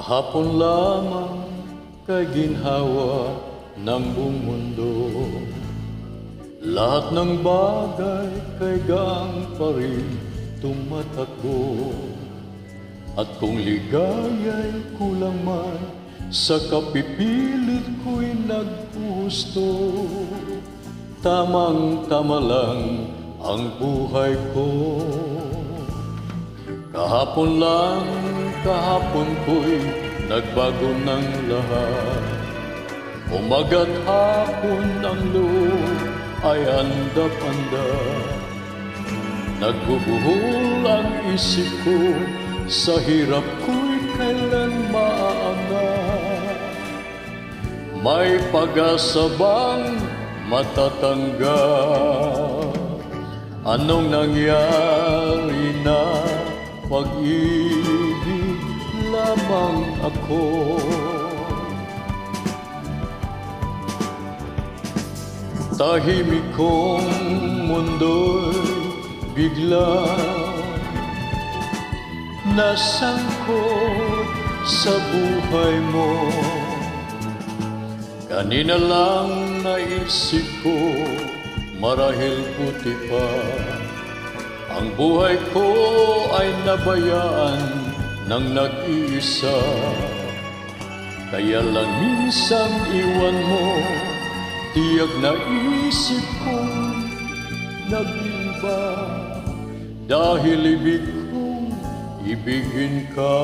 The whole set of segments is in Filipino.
Kahapon lamang kay ginhawa ng buong mundo. Lahat ng bagay kay gaang pa rin tumatakbo. At kung ligaya'y kulang man, sa kapipilit ko'y nagpusto. Tamang-tama lang ang buhay ko. Kahapon ko'y nagbago ng lahat. Umaga't hapon ang loob ay andap-andap. Nagbubuhol ang isip ko, sa hirap ko'y kailan maaangat. May pag-asa bang matatanggap? Anong nangyari na? Pag-ibig lamang ako. Tahimik kong mundo'y bigla nasangkot sa buhay mo. Kanina lang naisip ko, marahil buti pa ang buhay ko ay nabayaan ng nag-iisa. Kaya lang minsan iwan mo, tiyak na isip kong nag-iba. Dahil ibig kong ibigin ka.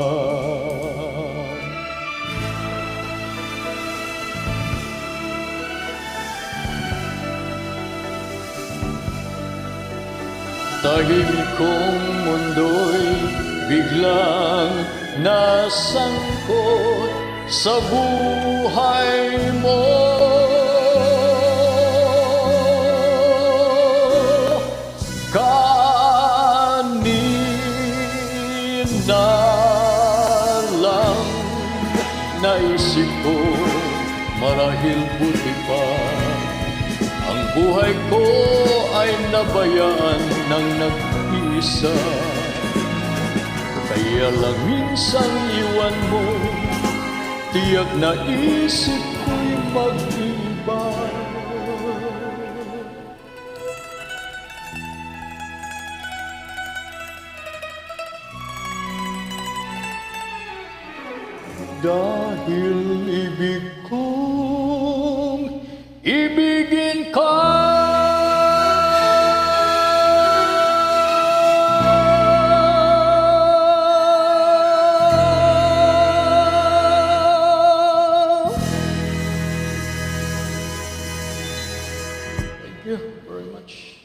Tahimik kong mundo'y biglang nasangkot sa buhay mo. Kanina lang naisip ko, marahil buti pa ang buhay ko ay nabayaan ng nag-iisa. Kaya lang minsan iwan mo, tiyak na isip ko'y mag-iba. Dahil ibig kong ibigin ka. Thank you very much.